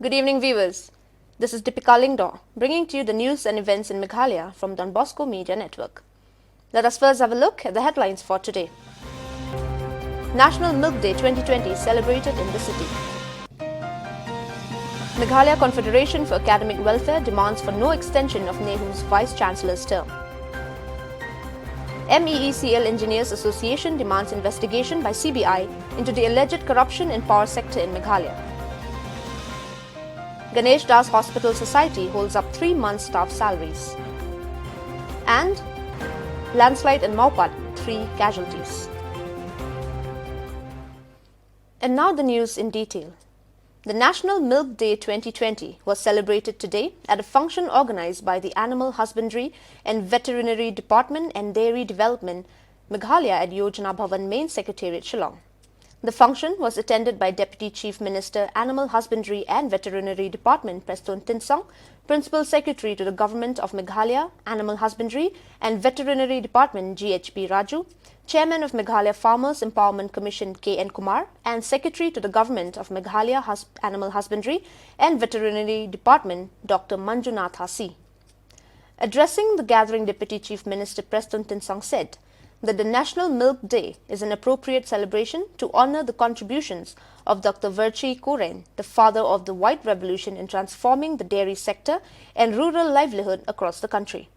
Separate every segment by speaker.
Speaker 1: Good evening, viewers. This is Deepika Lingdor, bringing to you the news and events in Meghalaya from the Bosco Media Network. Let us first have a look at the headlines for today. National Milk Day 2020 celebrated in the city. Meghalaya Confederation for Academic Welfare demands for no extension of Nehru's Vice-Chancellor's term. MEECL Engineers Association demands investigation by CBI into the alleged corruption in power sector in Meghalaya. Ganeshas Hospital Society holds up 3 months' staff salaries. And landslide in Maupat, 3 casualties. And now the news in detail. The National Milk Day 2020 was celebrated today at a function organized by the Animal Husbandry and Veterinary Department and Dairy Development, Meghalaya at Yojana Bhavan Main Secretariat, Shillong. The function was attended by Deputy Chief Minister, Animal Husbandry and Veterinary Department, Preston Tinsong, Principal Secretary to the Government of Meghalaya, Animal Husbandry and Veterinary Department, GHP Raju, Chairman of Meghalaya Farmers Empowerment Commission, KN Kumar, and Secretary to the Government of Meghalaya Animal Husbandry and Veterinary Department, Dr. Manjunath Hasi. Addressing the gathering, Deputy Chief Minister Preston Tinsong said that the National Milk Day is an appropriate celebration to honor the contributions of Dr. Virchi Koren, the father of the White Revolution in transforming the dairy sector and rural livelihood across the country.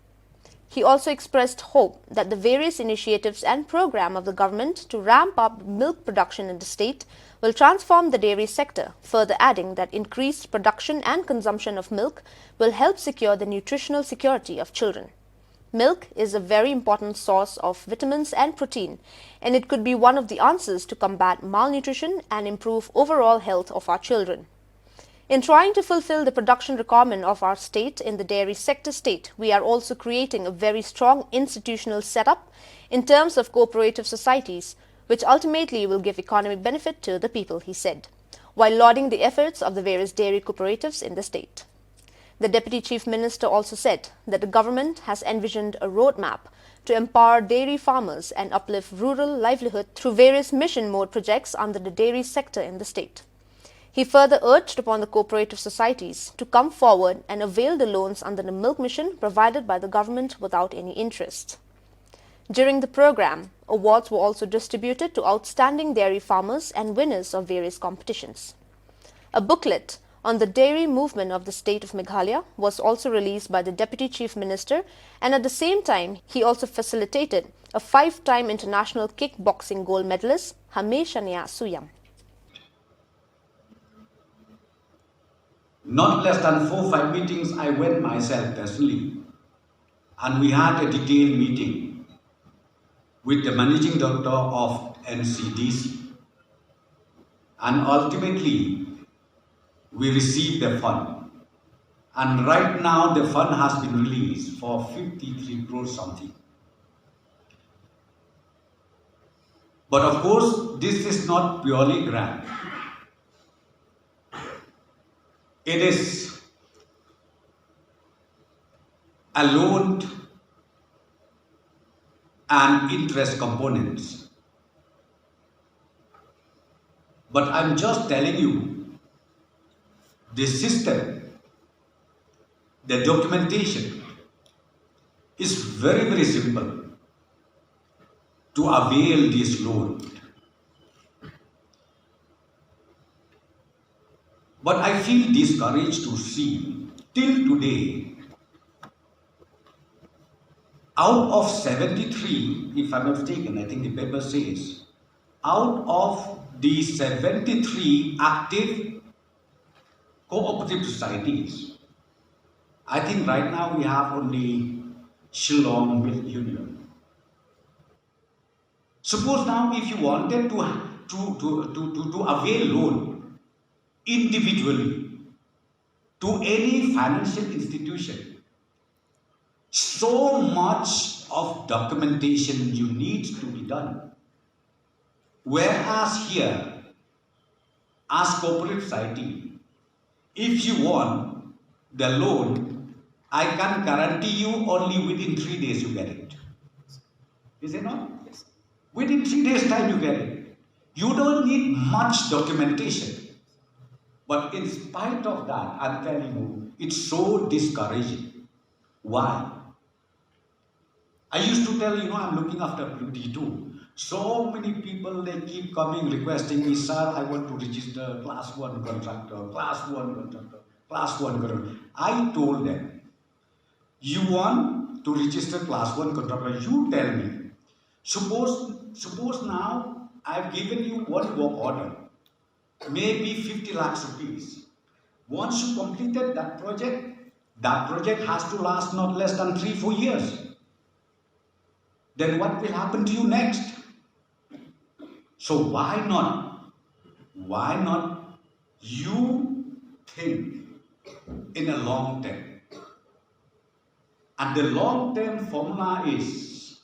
Speaker 1: He also expressed hope that the various initiatives and program of the government to ramp up milk production in the state will transform the dairy sector, further adding that increased production and consumption of milk will help secure the nutritional security of children. Milk is a very important source of vitamins and protein, and it could be one of the answers to combat malnutrition and improve overall health of our children. In trying to fulfill the production requirement of our state in the dairy sector we are also creating a very strong institutional setup in terms of cooperative societies, which ultimately will give economic benefit to the people, he said, while lauding the efforts of the various dairy cooperatives in the state. The Deputy Chief Minister also said that the government has envisioned a roadmap to empower dairy farmers and uplift rural livelihood through various mission mode projects under the dairy sector in the state. He further urged upon the cooperative societies to come forward and avail the loans under the milk mission provided by the government without any interest. During the program, awards were also distributed to outstanding dairy farmers and winners of various competitions. A booklet on the dairy movement of the state of Meghalaya was also released by the Deputy Chief Minister, and at the same time, he also facilitated a 5-time international kickboxing gold medalist, Hameshania Suyam.
Speaker 2: Not less than 4-5 meetings I went myself personally, and we had a detailed meeting with the managing doctor of NCDC, and ultimately we received the fund, and right now the fund has been released for 53 crores something. But of course, this is not purely grant. It is a loan and interest components. But I'm just telling you, the system, the documentation is very, very simple to avail this loan. But I feel discouraged to see till today, out of 73, if I'm not mistaken, I think the paper says, out of the 73 active cooperative societies, I think right now we have only Shillong Milk Union. Suppose now if you wanted to avail loan individually to any financial institution, so much of documentation you need to be done. Whereas here, as cooperative society, if you want the loan, I can guarantee you only within 3 days you get it. Is it not? Yes. Within 3 days time you get it. You don't need much documentation. But in spite of that, I'm telling you, it's so discouraging. Why? I used to tell, I'm looking after beauty too. So many people, they keep coming requesting me, sir, I want to register class 1 contractor, class 1 contractor, class 1 contractor. I told them, you want to register class 1 contractor, you tell me. Suppose now I've given you one work order, maybe 50 lakhs rupees. Once you completed that project has to last not less than 3-4 years. Then what will happen to you next? So why not? Why not you think in a long term? And the long term formula is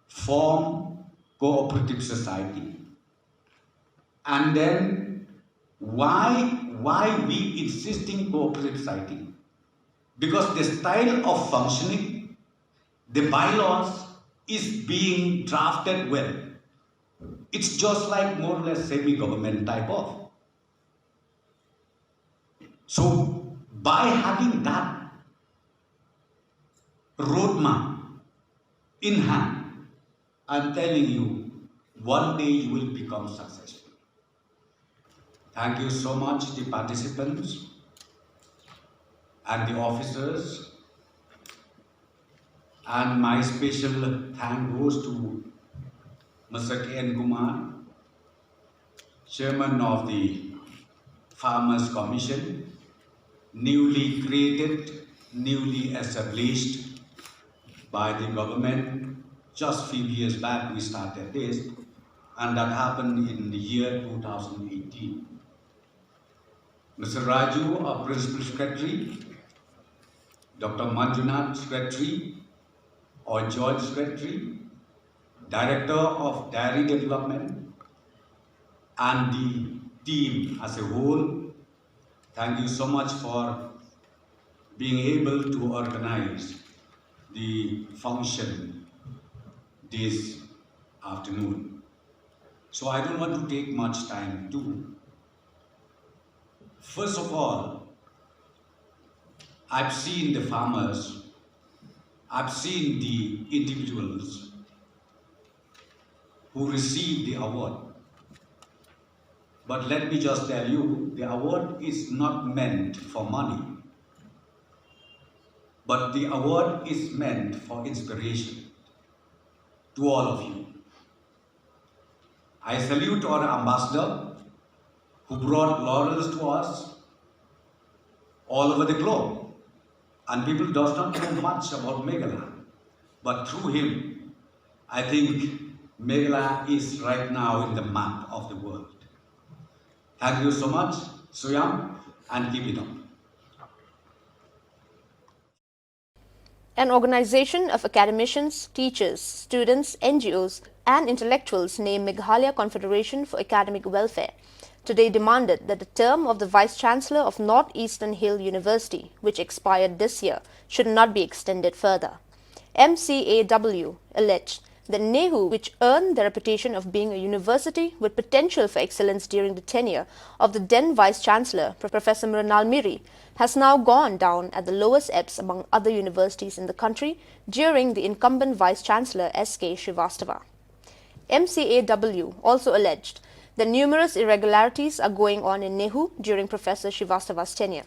Speaker 2: form cooperative society. And then why we insisting cooperative society? Because the style of functioning, the bylaws is being drafted well. It's just like more or less semi-government type of. So by having that roadmap in hand, I'm telling you, one day you will become successful. Thank you so much, the participants and the officers. And my special thank goes to Mr. K.N. Kumar, Chairman of the Farmers Commission, newly created, newly established by the government. Just a few years back we started this, and that happened in the year 2018. Mr. Raju, our Principal Secretary, Dr. Manjunath, Secretary, or George Secretary, Director of Dairy Development, and the team as a whole, thank you so much for being able to organize the function this afternoon. So I don't want to take much time too. First of all, I've seen the farmers, I've seen the individuals who received the award. But let me just tell you, the award is not meant for money, but the award is meant for inspiration to all of you. I salute our ambassador who brought laurels to us all over the globe. And people do not know much about Meghalaya. But through him, I think Meghalaya is right now in the map of the world. Thank you so much, Suyam, and keep it up.
Speaker 1: An organization of academicians, teachers, students, NGOs, and intellectuals named Meghalaya Confederation for Academic Welfare today demanded that the term of the Vice-Chancellor of Northeastern Hill University, which expired this year, should not be extended further. MCAW alleged that NEHU, which earned the reputation of being a university with potential for excellence during the tenure of the then Vice-Chancellor, Professor Mrinal Miri, has now gone down at the lowest ebbs among other universities in the country during the incumbent Vice-Chancellor S.K. Srivastava. MCAW also alleged that numerous irregularities are going on in NEHU during Professor Srivastava's tenure.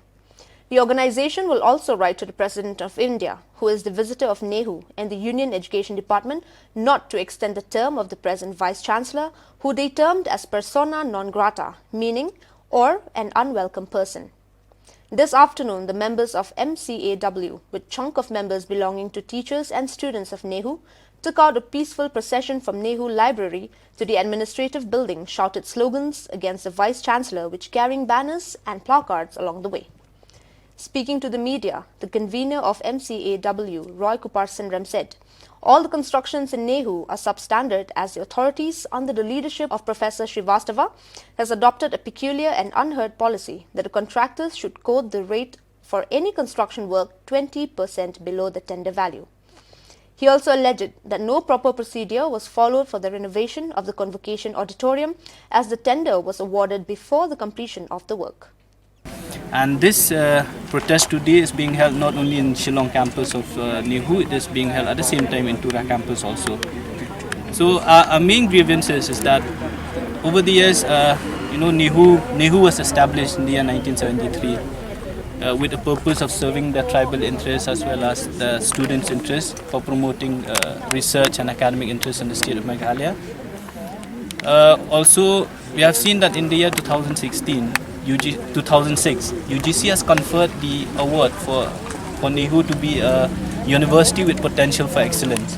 Speaker 1: The organization will also write to the President of India, who is the visitor of NEHU, and the Union Education Department not to extend the term of the present Vice-Chancellor, who they termed as persona non grata, meaning or an unwelcome person. This afternoon, the members of MCAW, with chunk of members belonging to teachers and students of NEHU, took out a peaceful procession from NEHU Library to the administrative building, shouted slogans against the Vice-Chancellor, which carrying banners and placards along the way. Speaking to the media, the convener of MCAW, Roy Kupar Sindram, said, "All the constructions in NEHU are substandard as the authorities under the leadership of Professor Srivastava has adopted a peculiar and unheard policy that the contractors should quote the rate for any construction work 20% below the tender value." He also alleged that no proper procedure was followed for the renovation of the convocation auditorium, as the tender was awarded before the completion of the work.
Speaker 3: And this protest today is being held not only in Shillong campus of Nehu, it is being held at the same time in Tura campus also. So our main grievances is that over the years, Nehu was established in the year 1973 with the purpose of serving the tribal interests as well as the students' interests for promoting research and academic interests in the state of Meghalaya. Also, we have seen that in the year 2006, UGC has conferred the award for Nehu to be a university with potential for excellence.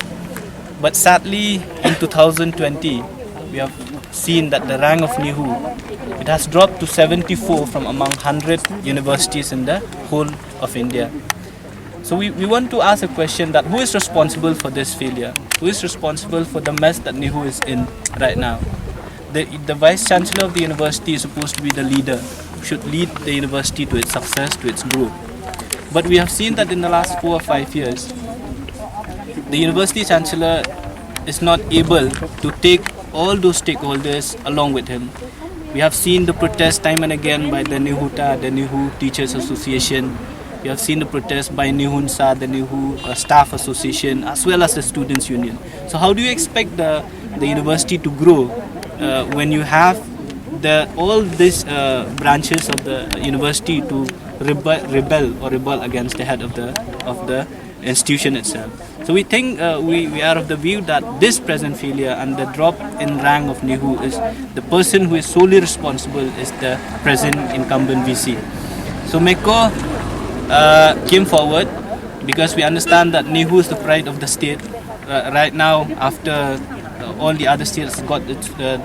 Speaker 3: But sadly, in 2020, we have seen that the rank of Nehu, it has dropped to 74 from among 100 universities in the whole of India. So we want to ask a question that who is responsible for this failure? Who is responsible for the mess that Nehu is in right now? The Vice Chancellor of the university is supposed to be the leader, should lead the university to its success, to its growth. But we have seen that in the last 4 or 5 years, the University Chancellor is not able to take all those stakeholders along with him. We have seen the protest time and again by the Nehuta, the Nehu Teachers Association. We have seen the protest by Nehunsa, the Nehu Staff Association, as well as the Students' Union. So how do you expect the university to grow when you have all these branches of the university to rebel against the head of the institution itself? So we think we are of the view that this present failure and the drop in rank of Nehu is the person who is solely responsible is the present incumbent VC. So MECO came forward because we understand that Nehu is the pride of the state. Right now, after all the other states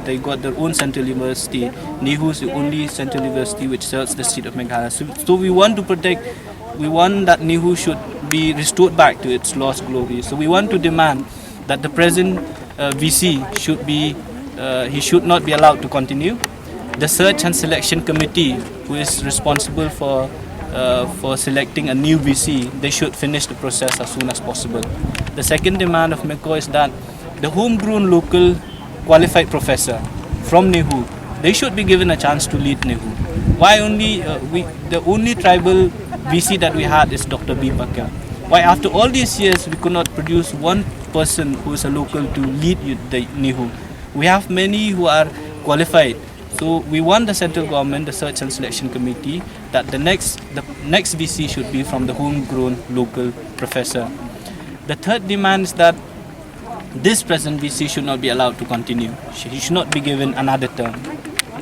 Speaker 3: they got their own central university, Nehu is the only central university which serves the state of Meghalaya. So we want to protect. We want that Nehu should be restored back to its lost glory. So we want to demand that the present VC he should not be allowed to continue. The search and selection committee, who is responsible for selecting a new VC, they should finish the process as soon as possible. The second demand of MECO is that the homegrown local qualified professor from Nehu, they should be given a chance to lead Nehu. Why only the only tribal VC that we had is Dr. B. Bakya. Why after all these years we could not produce one person who is a local to lead the Nehu? We have many who are qualified. So we want the central government, the search and selection committee, that the next VC should be from the homegrown local professor. The third demand is that this present VC should not be allowed to continue. He should not be given another term.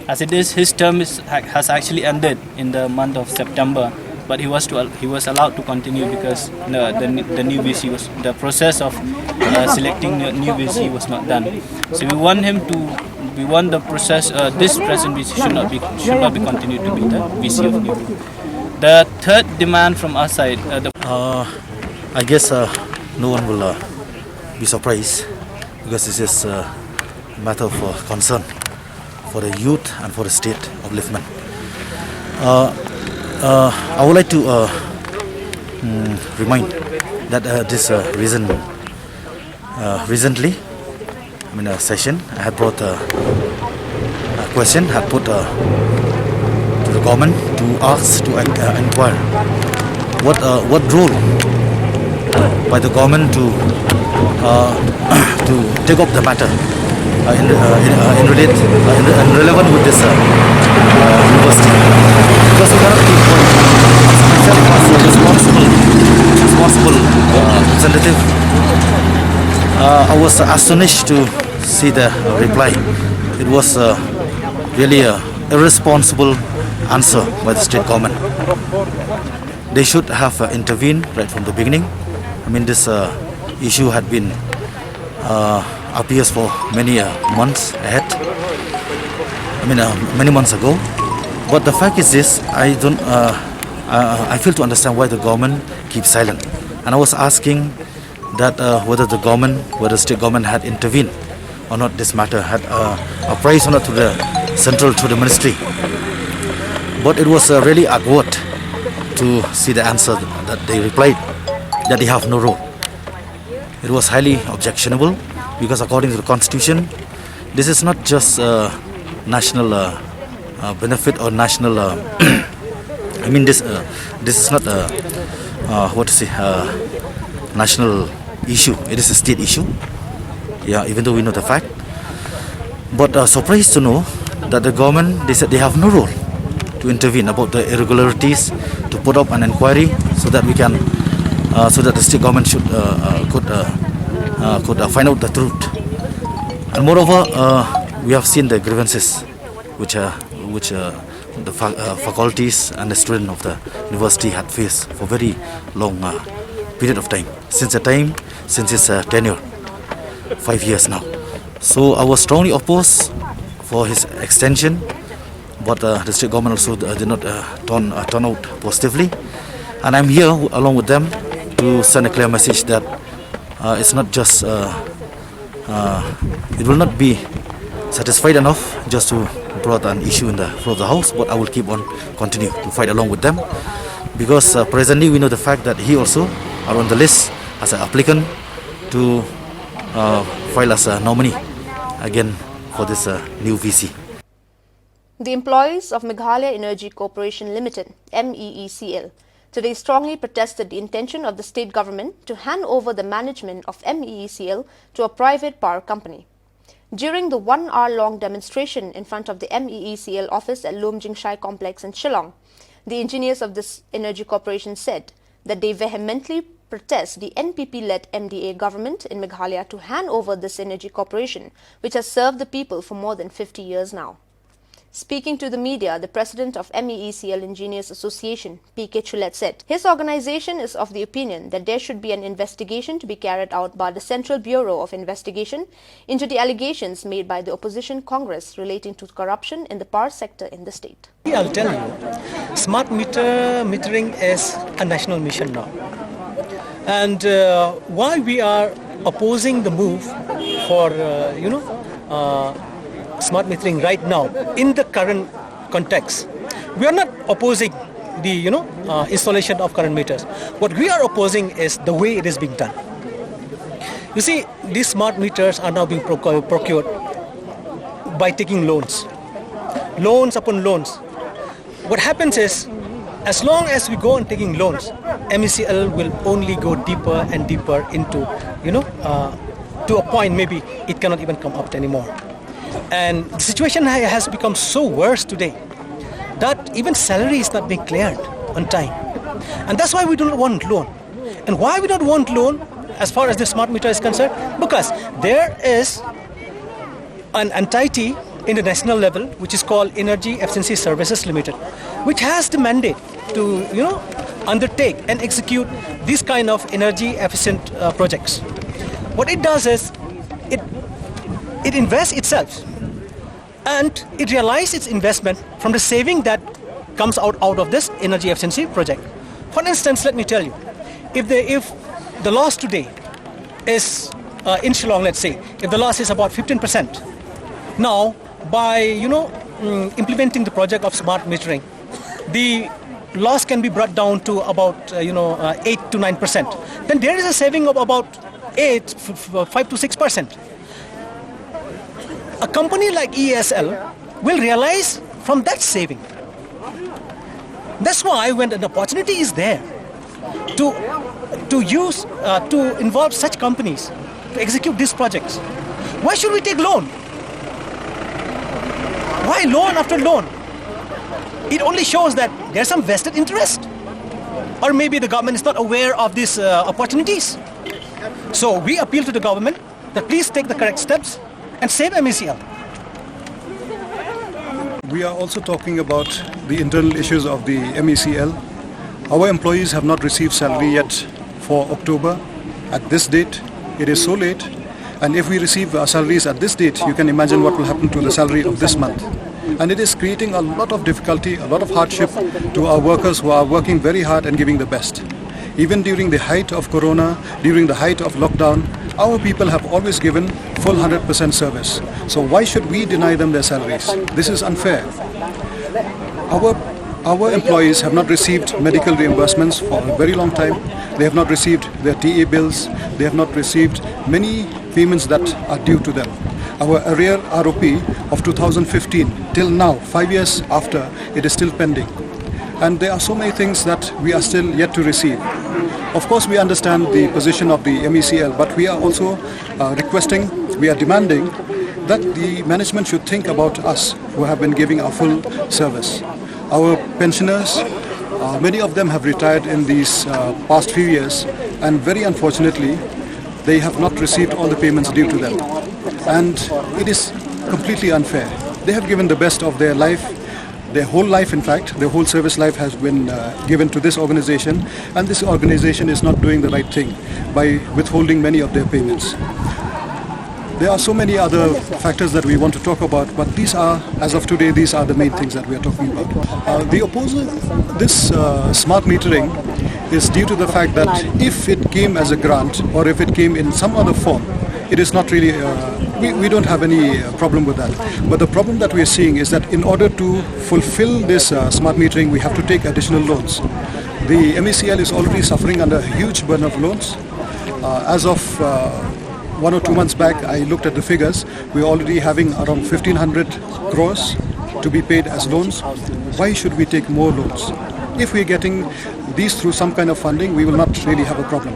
Speaker 3: As it is, his term has actually ended in the month of September. But he was allowed to continue because the new VC the process of selecting the new VC was not done. So we want the process. This present VC should not be continued to be the VC of Nehu. The third demand from our side.
Speaker 4: I guess no one will be surprised because this is a matter of concern for the youth and for the state of Liftman. I would like to remind that recently, a session, I had brought a question, had put to the government to ask, to inquire what role by the government to take up the matter relevant with this university. Because we cannot keep responsible representative. I was astonished to see the reply. It was really an irresponsible answer by the state government. They should have intervened right from the beginning. This issue had been appears for many months ahead. Many months ago. But the fact is this: I fail to understand why the government keeps silent. And I was asking that whether the state government had intervened or not. This matter had apprised or not to the central, to the ministry. But it was really awkward to see the answer that they replied that they have no role. It was highly objectionable because according to the constitution, this is not just national benefit or national. I mean, this is not national issue. It is a state issue. Yeah, even though we know the fact. But surprised to know that the government, they said they have no role to intervene about the irregularities, to put up an inquiry so that we can, so that the state government could find out the truth. And moreover, we have seen the grievances which the faculties and the students of the university had faced for very long period of time, since its tenure, 5 years now. So I was strongly opposed for his extension, but the state government also did not turn out positively. And I'm here along with them to send a clear message that it's not just, it will not be satisfied enough just to brought an issue in the floor of the house, but I will keep on continue to fight along with them, because presently we know the fact that he also are on the list as an applicant to file as a nominee again for this new VC.
Speaker 1: The employees of Meghalaya Energy Corporation Limited, MEECL, today strongly protested the intention of the state government to hand over the management of MEECL to a private power company. During the 1 hour-long demonstration in front of the MEECL office at Lumjing Shai complex in Shillong, the engineers of this energy corporation said that they vehemently protest the NPP-led MDA government in Meghalaya to hand over this energy corporation, which has served the people for more than 50 years now. Speaking to the media, the president of MEECL Engineers Association, P.K. Chulet, said his organization is of the opinion that there should be an investigation to be carried out by the Central Bureau of Investigation into the allegations made by the opposition Congress relating to corruption in the power sector in the state.
Speaker 5: I'll tell you, smart metering is a national mission now. And why we are opposing the move for, smart metering right now in the current context. We are not opposing the installation of current meters. What we are opposing is the way it is being done. You see, these smart meters are now being procured by taking loans upon loans. What happens is, as long as we go on taking loans, MECL will only go deeper and deeper into, to a point maybe it cannot even come up anymore. And the situation has become so worse today that even salary is not being cleared on time. And that's why we do not want loan. And why we don't want loan as far as the smart meter is concerned? Because there is an entity in the national level which is called Energy Efficiency Services Limited, which has the mandate to undertake and execute these kind of energy efficient projects. What it does is it invests itself, and it realizes its investment from the saving that comes out of this energy efficiency project. For instance, let me tell you, if the loss today is in Shillong, let's say, if the loss is about 15%, now by implementing the project of smart metering, the loss can be brought down to about 8 to 9%. Then there is a saving of about 5 to 6%. A company like ESL will realize from that saving. That's why when an opportunity is there to involve such companies to execute these projects, why should we take loan? Why loan after loan? It only shows that there's some vested interest, or maybe the government is not aware of these opportunities. So we appeal to the government that please take the correct steps and save MECL.
Speaker 6: We are also talking about the internal issues of the MECL. Our employees have not received salary yet for October. At this date, it is so late. And if we receive our salaries at this date, you can imagine what will happen to the salary of this month. And it is creating a lot of difficulty, a lot of hardship to our workers who are working very hard and giving the best. Even during the height of Corona, during the height of lockdown, our people have always given full 100% service. So why should we deny them their salaries? This is unfair. our employees have not received medical reimbursements for a very long time. They have not received their TA bills. They have not received many payments that are due to them. Our arrear ROP of 2015 till now, 5 years after, it is still pending. And there are so many things that we are still yet to receive. Of course, we understand the position of the MECL, but we are also we are demanding that the management should think about us who have been giving our full service. Our pensioners, many of them have retired in these past few years, and very unfortunately, they have not received all the payments due to them. And it is completely unfair. They have given the best of their life, their whole life in fact, their whole service life has been given to this organization, and this organization is not doing the right thing by withholding many of their payments. There are so many other factors that we want to talk about, but these are, as of today, these are the main things that we are talking about. The opposal, this smart metering is due to the fact that if it came as a grant or if it came in some other form, it is not really, we don't have any problem with that. But the problem that we are seeing is that in order to fulfill this smart metering, we have to take additional loans. The MECL is already suffering under a huge burden of loans. As of 1 or 2 months back, I looked at the figures. We're already having around 1,500 crores to be paid as loans. Why should we take more loans? If we're getting these through some kind of funding, we will not really have a problem.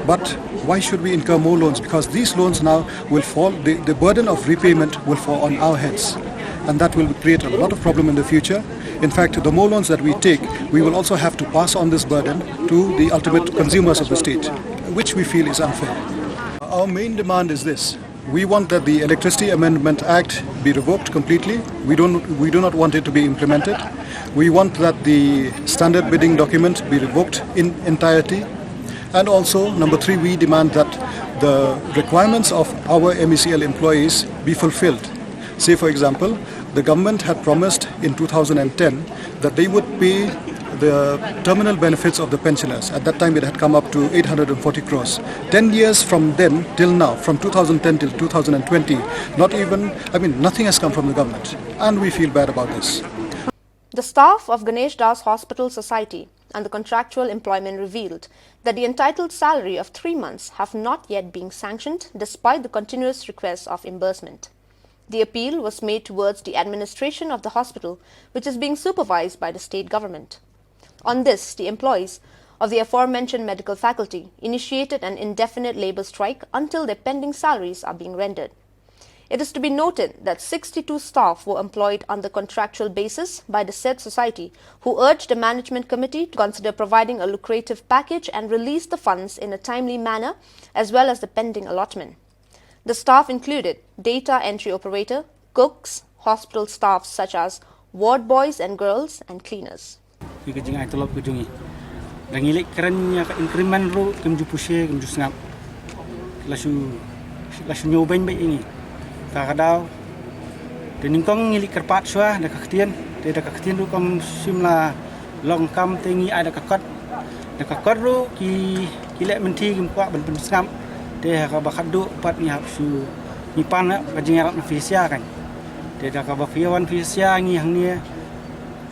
Speaker 6: But why should we incur more loans? Because these loans now will fall, the burden of repayment will fall on our heads. And that will create a lot of problem in the future. In fact, the more loans that we take, we will also have to pass on this burden to the ultimate consumers of the state, which we feel is unfair. Our main demand is this. We want that the Electricity Amendment Act be revoked completely. We do not want it to be implemented. We want that the standard bidding document be revoked in entirety. And also, number 3, we demand that the requirements of our MECL employees be fulfilled. Say, for example, the government had promised in 2010 that they would pay the terminal benefits of the pensioners. At that time, it had come up to 840 crores. 10 years from then till now, from 2010 till 2020, nothing has come from the government. And we feel bad about this.
Speaker 1: The staff of Ganeshas Hospital Society and the contractual employment revealed that the entitled salary of 3 months have not yet been sanctioned despite the continuous requests of reimbursement. The appeal was made towards the administration of the hospital, which is being supervised by the state government. On this, the employees of the aforementioned medical faculty initiated an indefinite labour strike until their pending salaries are being rendered. It is to be noted that 62 staff were employed on the contractual basis by the said society, who urged the management committee to consider providing a lucrative package and release the funds in a timely manner, as well as the pending allotment. The staff included data entry operator, cooks, hospital staff such as ward boys and girls, and cleaners.
Speaker 7: Kadau teningkong ngilik kerpat suah dah kaktian ru kom simla long kam tengi ada kakot ru ki lek menti kim kwa ben skam de ka bakadu pat ni hapsu ni pan ka jingarat fisia kan de ka ba fiawan fisia ngi hang ni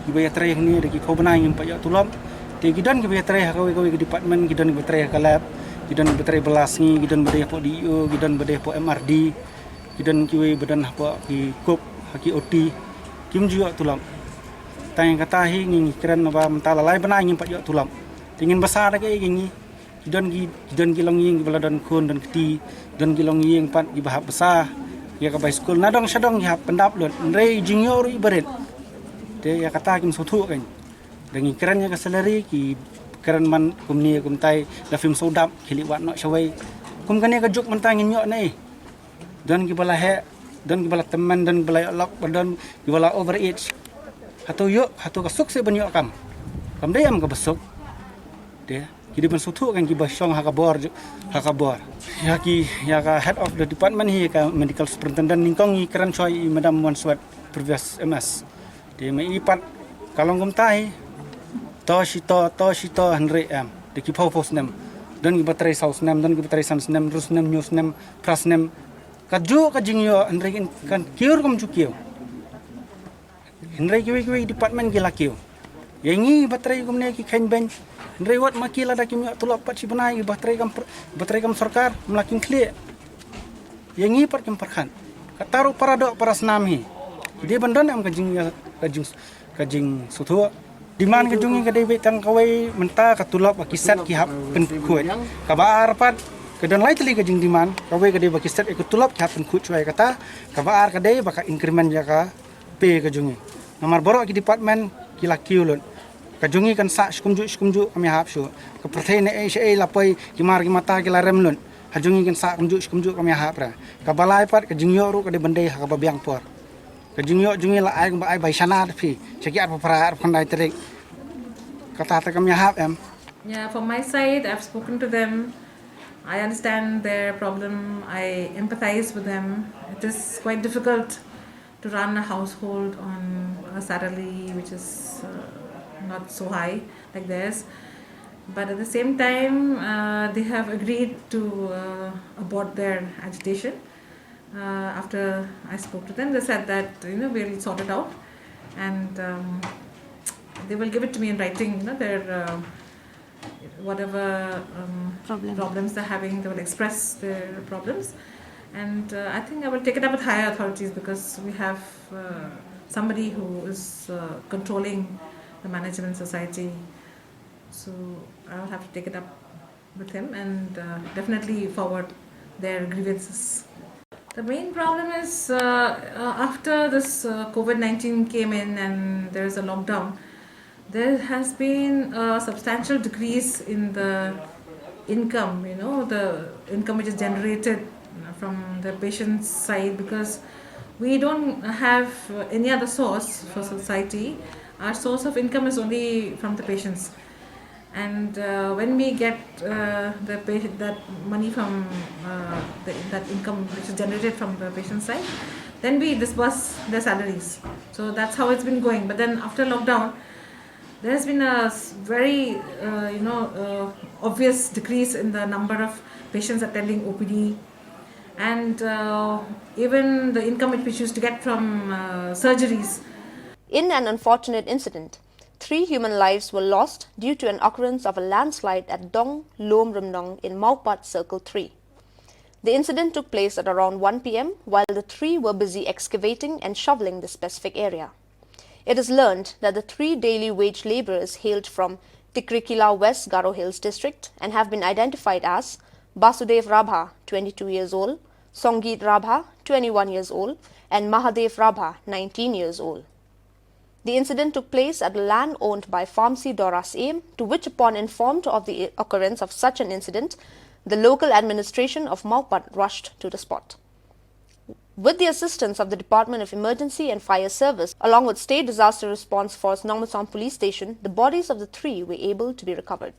Speaker 7: ki baya tre hang ni de ki khobna ngim pa ya tulom te gidan ki baya tre ka we department gidan ki tre ka lab gidan ki tre belas ngi gidan bade po DO gidan bade po MRD gidan kiwe badan apa ki kop haki OT kim juga tulam tang kata hi ngi keren apa mentala lai bana ngim pak tulam tingin besar lagi ngi gidan kilong ying baladan kun dan keti dan kilong ying pat gi bahap besar ya ka bai school nadong sadong ya pendap lut rei jingyo ru ibaret de ya kata kim sotu kan dangi keren ya ka salary ki keren man kumni kumtai la film sodap khili wat no shawai kum kan ya ka juk mentangin nyok nei dan kibala dan kibala teman dan kibala lock dan kibala overage hatu kasuk se banyak kam dia am ka besok dia kidi ban sutu kan kibah song hakabor ya ka head of the department hi ka medical superintendent ningkong i keren choi madam wan swat previous MS dia mai ipat kalong gumtai to shito 100 am de kipau post nem dan kibatrai saus nem dan kibatrai sans nem rus nem news nem pras nem kaju kajingyo andre kan kiur kom chukio andre kiwi department gila kiu Yangi baterai kumne ki kain ben. Rewat makila da kimi tulap pat si benai baterai kam sarkar melakin clear. Yangi pat kim perkan. Kataru paradok para senami. Dia bandan am kajing sutua. Diman kajungi kadai betang kawai menta katulap akisat ki hap pen kuat. Kabar pat kedan lai teli kajing diman kawai kadai bakisat ikut tulap ki hap pen kuat cuai kata kabar kadai baka increment jaka pay kajungi. Nomor borok ki department ki lakiulun. Kajungi kan sa skumju kami hap syu. Ke pertene ai lapai ki mar ki mata ki larem lun. Hajungi kan sa skumju kami hap ra. Kabalai pat kajingyo ru kadai bandai ha kababiang por. Kajingyo jungi la ai ba ai bai sana phi. Ceki ar para pandai terik. Kata ta kami hap em.
Speaker 8: Yeah, from my side, I've spoken to them. I understand their problem. I empathize with them. It is quite difficult to run a household on a salary which is not so high like theirs. But at the same time, they have agreed to abort their agitation. After I spoke to them, they said that we'll sort it out, and they will give it to me in writing. Their whatever problems they're having, they will express their problems, and I think I will take it up with higher authorities because we have somebody who is controlling the management society. So I will have to take it up with him and definitely forward their grievances. The main problem is after this COVID-19 came in and there is a lockdown, there has been a substantial decrease in the income, the income which is generated from the patient's side, because we don't have any other source for society. Our source of income is only from the patients. And when we get that money from that income which is generated from the patient side, then we disburse their salaries. So that's how it's been going. But then after lockdown, there has been a very obvious decrease in the number of patients attending OPD, and even the income which we used to get from surgeries.
Speaker 1: In an unfortunate incident, 3 human lives were lost due to an occurrence of a landslide at Dong Lom Rimnong in Maupat Circle 3. The incident took place at around 1 p.m. while the 3 were busy excavating and shoveling the specific area. It is learned that the 3 daily wage labourers hailed from Tikrikila West Garo Hills district and have been identified as Basudev Rabha, 22 years old, Songit Rabha, 21 years old, and Mahadev Rabha, 19 years old. The incident took place at land owned by Pharmacy Doras Aim, to which, upon informed of the occurrence of such an incident, the local administration of Maupat rushed to the spot. With the assistance of the Department of Emergency and Fire Service, along with State Disaster Response Force Nongmasong Police Station, the bodies of the 3 were able to be recovered.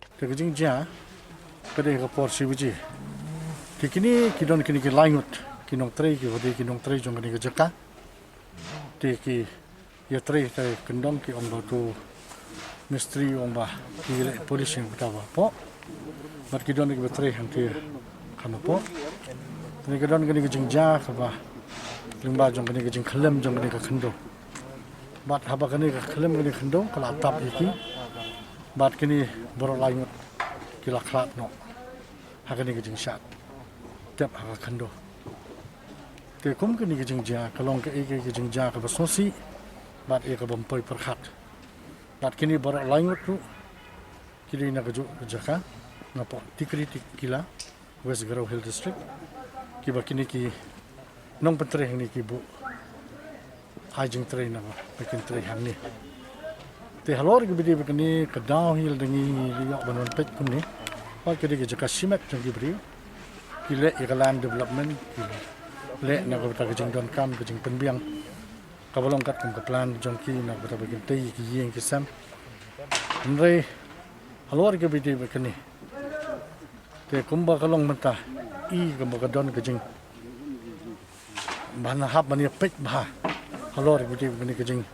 Speaker 9: Ya trai tai kendong ki ong tu mistri ong ba ki polisi betawa po mat ki don ki betrai hang ti kan po ni ki don ki jingja ka ba limba jong ki jing khlem jong ki khando bat haba ki khlem ki khando kala tap iki bat ki boro lai ki la khlat no ha ki jing shat tep ha khando te kum ki jingja kalong ki jingja ka ba sosi bat eka bompoi perkhat bat kini barak laingut tu kini nak jaka napo Tikrikila West Garo Hill District kiba kini ki nong pentre ni ki bu hajing tre na pekin tre hang ni te halor ki bidi bekini kedau hil dengi yok banon pet kum ni wat kini ki jaka simet jong ki bri kile ikalan development le na ko ta jing don kam jing penbiang kabalong kat kum kaplan jongki nak bata bagian tei ki yeng ki sam andre halor ke bidi bekani te kumba kalong menta I kum ka don ke jing bana hab mani pek ba halor ke bidi bekani ke jing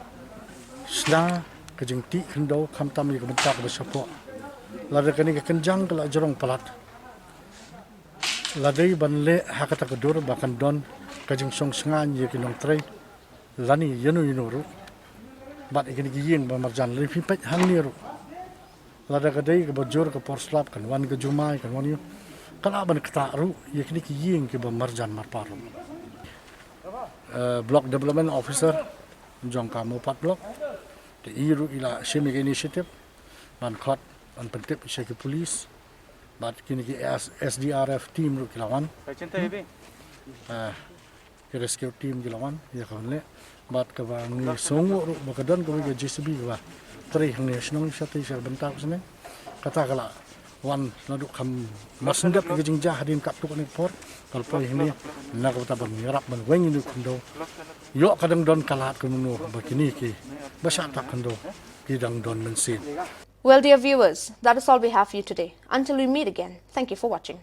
Speaker 9: sna ke jing ti khndo kham tam ni ko menta ka sapo la de kani ke kenjang kala jorong palat la dei ban le hakata ka dur ba kan don ke jing song sngan ye ki nong trei lani yenu yinuru bat ikan giyin ba marjan le pi pet hang ni ru lada kadai ke bojor ke porslap kan wan ke jumai kan wan yu kan aban kata ru ye kini giyin ke ba marjan marparu block development officer jong kamu 4 blok the iru ila shimik initiative ban khot an pentip ke police bat kini ki SDRF team ru kilawan ke rescue team kilawan ya kan le bat ka bang ni songo ru bakadon ko ke JCB ba tri hang ni snong sati sel bentak sene kata kala wan nadu kam masendap ke jingjah hadin kap tuk ni por kal poi ni na ko ta ban ngarap ban weng ni kundo yo kadang don kalat ko nu bakini ki basa tak kundo kidang don mensin.
Speaker 1: Well, dear viewers, that is all we have for you today. Until we meet again, thank you for watching.